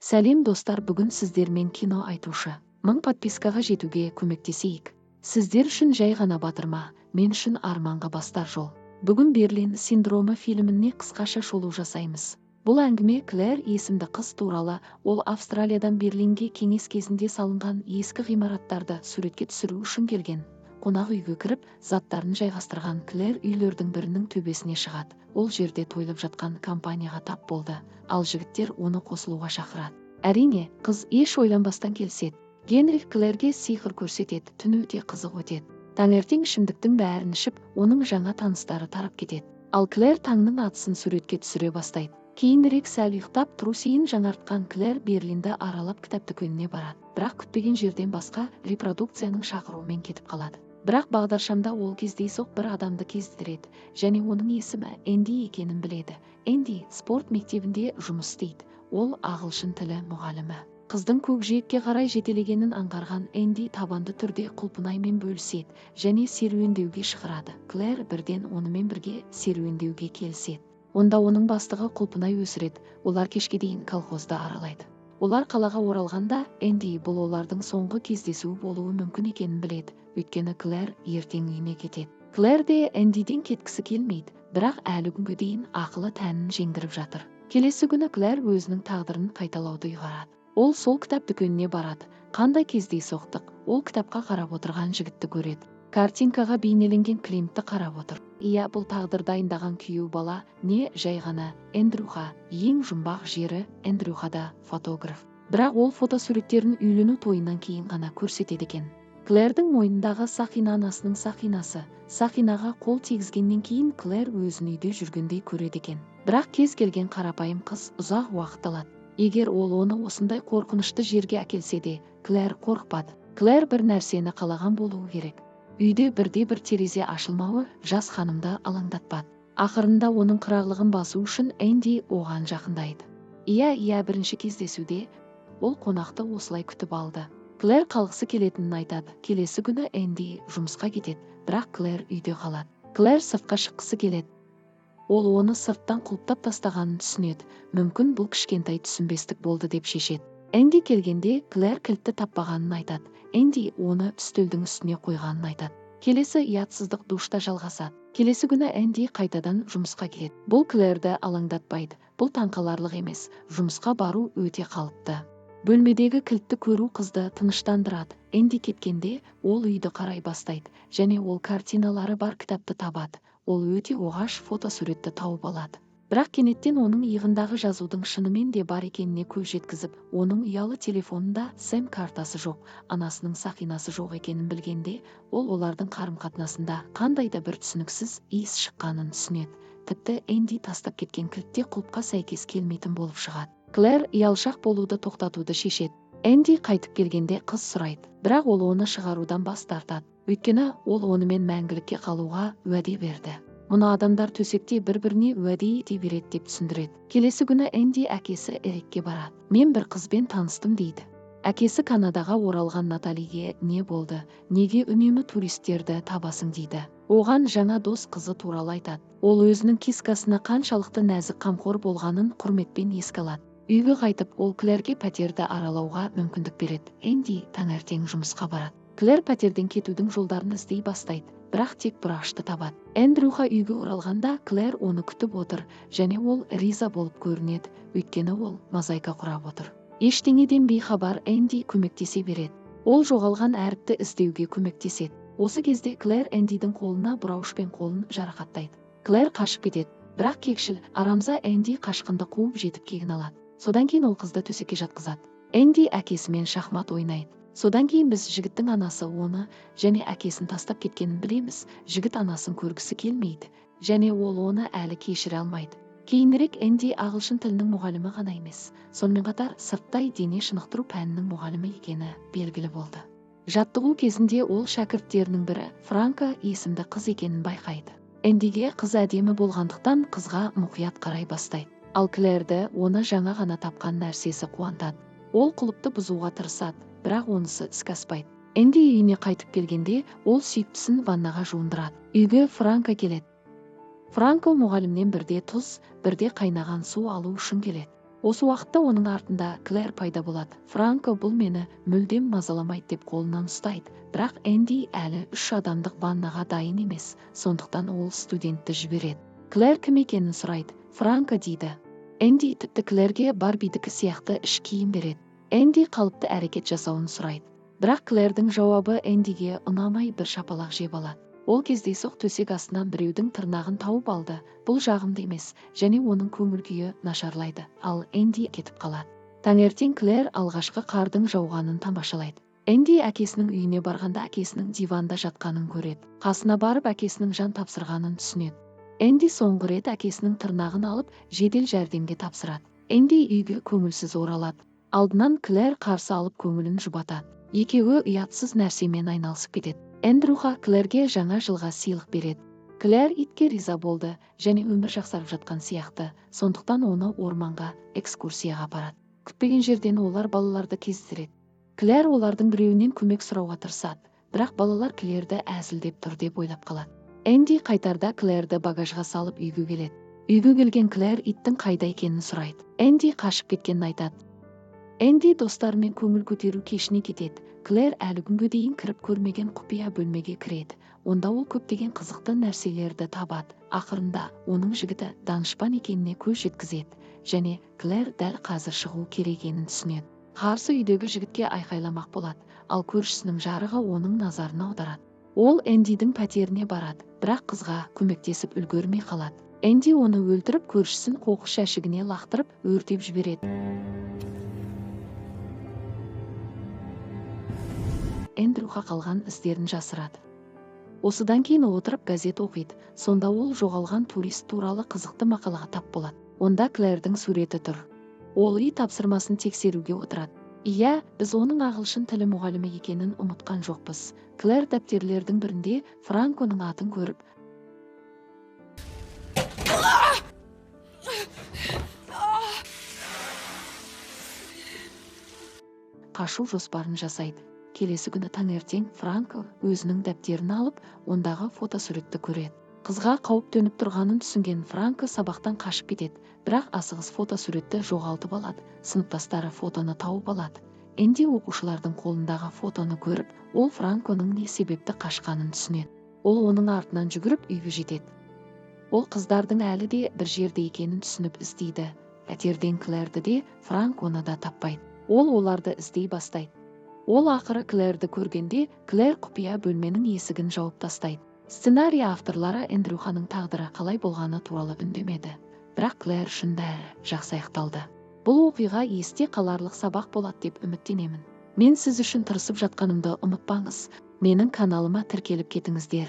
Сәлем достар, бүгін сіздермен кино айтушы. 1000 подпискаға жетуге көмектесейік. Сіздер үшін жай ғана батырма, мен үшін арманға бастар жол. Бүгін Берлин синдромы фильміне қысқаша шолу жасаймыз. Бұл әңгіме Клэр есімді қыз туралы. Ол Австралиядан Берлинге кеңес кезінде салынған ескі ғимараттарды суретке түсіру үшін келген. Қонақ үйге кіріп, заттарын жайғастырған Клэр үйлердің бірінің төбесіне шығады. Ол жерде тойлып жатқан компанияға тап болды, ал жігіттер оны қосылуға шақырады. Әрине, қыз еш ойланбастан келіседі. Генрих Клэрге сиқыр көрсетеді, түн өте қызық өтеді. Таңертең ішімдіктің бәрін ішіп, оның жаңа таныстары тарап кетеді. Ал Клэр таңның атысын суретке түсіре бастайды. Кейінірек сәл ұйықтап трусиін жаңартқан Клэр Берлинді аралап кітап дүкеніне барады. Бірақ күтпеген жерден басқа репродукцияның шақыруымен кетіп қалады. Бірақ бағдаршамда ол кездейсоқ бір адамды кездестіреді, және оның есімі Энди екенін біледі. Энди спорт мектебінде жұмыс істейді. Ол ағылшын тілі мұғалімі. Қыздың көкжиекке қарай жетелегенін аңғарған Энди табанды түрде құлпынаймен бөліседі және серуендеуге шығарады. Клэр бірден онымен бірге серуендеуге келіседі. Онда оның бастығы құлпынай өсіреді. Олар кешке дейін колхозды аралайды. Олар қалаға оралғанда Энди бұл олардың соңғы кездесуі болуы мүмкін екенін біледі. Өйткені Клэр ертең үйіне кетеді. Клэр де Эндиден кеткісі келмейді, бірақ әлі күнге дейін ақылы тәнін жеңдіріп жатыр. Келесі күні Клэр өзінің тағдырын қайталауды ұйғарады. Ол сол кітап дүкеніне барады. Қандай кездейсоқтық, ол кітапқа қарап отырған жігітті көреді. Картинкаға бейнеленген Климтті қарап отыр. Иә, бұл тағдыр дайындаған күйеу бала не жай ғана Эндрюха. Ең жұмбақ жері Эндрюхада фотограф. Бірақ ол фотосуреттерін үйлену тойынан кейін ғана көрсетеді екен. Клэрдің мойнындағы сақина анасының сақинасы. Сақинаға қол тигізгеннен кейін Клэр өзін үйде жүргендей көреді екен. Бірақ кез келген қарапайым қыз ұзақ уақыт алады. Егер ол оны осындай қорқынышты жерге әкелсе де, Клэр қорықпады. Клэр бір нәрсені қалаған болуы керек. Үйде бірде-бір терезе ашылмауы жас ханымды алаңдатпады. Ақырында оның қырағылығын басу үшін Энди оған жақындайды. Иә, бірінші кездесуде ол қонақты осылай күтіп алды. Клэр қалғысы келетінін айтады. Келесі күні Энди жұмысқа кетеді, бірақ Клэр үйде қалады. Клэр сыртқа шыққысы келеді. Ол оны сырттан құлыптап тастағанын түсінеді. Мүмкін бұл кішкентай түсінбестік болды деп шешеді. Энди келгенде Клэр кілтті таппағанын айтады. Энди оны үстелдің үстіне қойғанын айтады. Келесі ұятсыздық душта жалғасады. Келесі күні Энди қайтадан жұмысқа келеді. Бұл Клэрді алаңдатпайды. Бұл таңқаларлық емес. Жұмысқа бару өте қалыпты. Бөлмедегі кілтті көру қызды тыныштандырады. Энди кеткенде ол үйді қарай бастайды және ол картиналары бар кітапты табады. Ол өте оғаш фотосуретті тауып алады. Бірақ кенеттен оның иығындағы жазудың шынымен де бар екеніне көз жеткізіп, оның ұялы телефонында сім картасы жоқ, анасының сақинасы жоқ екенін білгенде, ол олардың қарым-қатынасында қандай да бір түсініксіз иіс шыққанын түсінеді. Тіпті Энди тастап кеткен кілтте құлыпқа сәйкес келмейтін болып шығады. Клэр ұялшақ болуды тоқтатуды шешеді. Энди қайтып келгенде қыз сұрайды, бірақ ол оны шығарудан бас тартады. Өйткені ол онымен мәңгілікке қалуға уәде берді. Мұны адамдар төсекте бір-біріне уәде ете береді деп түсіндіреді. Келесі күні Энди әкесі Эрикке барады. Мен бір қызбен таныстым дейді. Әкесі Канадаға оралған Наталиге не болды? Неге үнемі туристерді табасың дейді. Оған жаңа дос қызы туралы айтады. Ол өзінің кискасына қаншалықты нәзік қамқор болғанын құрметпен еске алады. Үйге қайтып, ол Клэрге пәтерді аралауға мүмкіндік береді. Энди таңертең жұмысқа барады. Клэр пәтерден кетудің жолдарын іздей бастайды, бірақ тек бұрашты табады. Эндрюха үйге оралғанда Клэр оны күтіп отыр және ол риза болып көрінеді, өйткені ол мозаика құрап отыр. Ештеңеден бейхабар Энди көмектесе береді. Ол жоғалған әріпті іздеуге көмектеседі. Осы кезде Клэр Эндидің қолына бұраушпен қолын жарақаттайды. Клэр қашып кетеді, бірақ кекшіл арамза Энди қашқынды қуып жетіп кегін алады. Содан кейін ол қызды төсекке жатқызады. Энди әкесімен шахмат ойнайды. Содан кейін біз жігіттің анасы оны және әкесін тастап кеткенін білеміз. Жігіт анасын көргісі келмейді және ол оны әлі кешіре алмайды. Кейінірек Энди ағылшын тілінің мұғалімі ғана емес, сонымен қатар сырттай дене шынықтыру пәнінің мұғалімі екені белгілі болды. Жаттығу кезінде ол шәкірттерінің бірі Франка есімді қыз екенін байқайды. Эндиге қыз әдемі болғандықтан қызға мұқият қарай бастайды. Ал Клэрді оны жаңа ғана тапқан нәрсесі қуантады. Ол құлыпты бұзуға тырысады, бірақ онысы іске аспайды. Энди үйіне қайтып келгенде, ол сүйіктісін ваннаға жуындырады. Үйге Франка келеді. Франко мұғалімнен бірде тұз, бірде қайнаған су алу үшін келеді. Осы уақытта оның артында Клэр пайда болады. Франко бұл мені мүлдем мазаламайды деп қолынан ұстайды. Бірақ Энди әлі 3 адамдық ваннаға дайын емес, сондықтан ол студентті жібереді. Клэр кім екенін сұрайды. Франко дейді. Энди тіпті Клэрге Барбидікі сияқты іш киім береді. Энди қалыпты әрекет жасауын сұрайды. Бірақ Клэрдің жауабы Эндиге ұнамай бір шапалақ жеп алады. Ол кездейсоқ төсек астынан біреудің тырнағын тауып алды. Бұл жағымды емес, және оның көңіл-күйі нашарлайды. Ал Энди кетіп қалады. Таңертең Клэр алғашқы қардың жауғанын тамашалайды. Энди әкесінің үйіне барғанда әкесінің диванда жатқанын көреді. Қасына барып әкесінің жан тапсырғанын түсінеді. Энди соңғы рет әкесінің тырнағын алып, жедел жәрдемге тапсырады. Энди үйге көңілсіз оралады. Алдынан Клэр қарсы алып көңілін жұбатады. Екеуі ұятсыз нәрсемен айналысып кетеді. Эндрюха Клэрге жаңа жылға сыйлық береді. Клэр итке риза болды және өмір жақсарып жатқан сияқты, сондықтан оны орманға экскурсияға апарады. Күтпеген жерден олар балаларды кездестіреді. Клэр олардың біреуінен көмек сұрауға тырысады, бірақ балалар Клэрді әзілдеп тұр деп ойлап қалады. Энди қайтарда Клэрді багажға салып үйге келеді. Үйге келген Клэр иттің қайда екенін сұрайды. Энди қашып кеткенін айтады. Энди достарымен көңіл көтеру кешіне кетеді. Клэр әлі күнге дейін кіріп көрмеген құпия бөлмеге кіреді. Онда ол көптеген қызықты нәрселерді табады. Ақырында оның жігіті данышпан екеніне көз жеткізеді және Клэр дәл қазір шығу керек екенін түсінеді. Қарсы үйдегі жігітке айқайламақ болады, ал көршісінің жарығы оның назарын аударады. Ол Эндидің пәтеріне барады, бірақ қызға көмектесіп үлгермей қалады. Энди оны өлтіріп, көршісін қоқыс жәшігіне лақтырып, өртеп жібереді. Эндрюха қалған іздерін жасырады. Осыдан кейін отырып газет оқиды. Сонда ол жоғалған турист туралы қызықты мақалаға тап болады. Онда Клэрдің суреті тұр. Ол үй тапсырмасын тексеруге отырады. Иә, біз оның ағылшын тілі мұғалімі екенін ұмытқан жоқпыз. Клэр дәптерлердің бірінде Франконың атын көріп, қашу жоспарын жасайды. Келесі күні таңертең Франко өзінің дәптерін алып, ондағы фотосуретті көреді. Қызға қауіп төніп тұрғанын түсінген Франко сабақтан қашып кетеді, бірақ асығыс фотосуретті жоғалтып алады. Сыныптастары фотоны тауып алады. Энди оқушылардың қолындағы фотоны көріп, ол Франконың не себепті қашқанын түсінеді. Ол оның артынан жүгіріп үйге жетеді. Ол қыздардың әлі де бір жерде екенін түсініп іздейді. Пәтерден Клэрді де, Франконы да таппайды. Ол оларды іздей бастайды. Ол ақыры Клэрді көргенде, Клэр құпия бөлменің есігін жауып тастайды. Сценарий авторлары Эндрюханың тағдыры қалай болғаны туралы үндемеді, бірақ Клэр үшін бәрі жақсы аяқталды. Бұл оқиға есте қаларлық сабақ болады деп үміттенемін. Мен сіз үшін тырысып жатқанымды ұмытпаңыз. Менің каналыма тіркеліп кетіңіздер.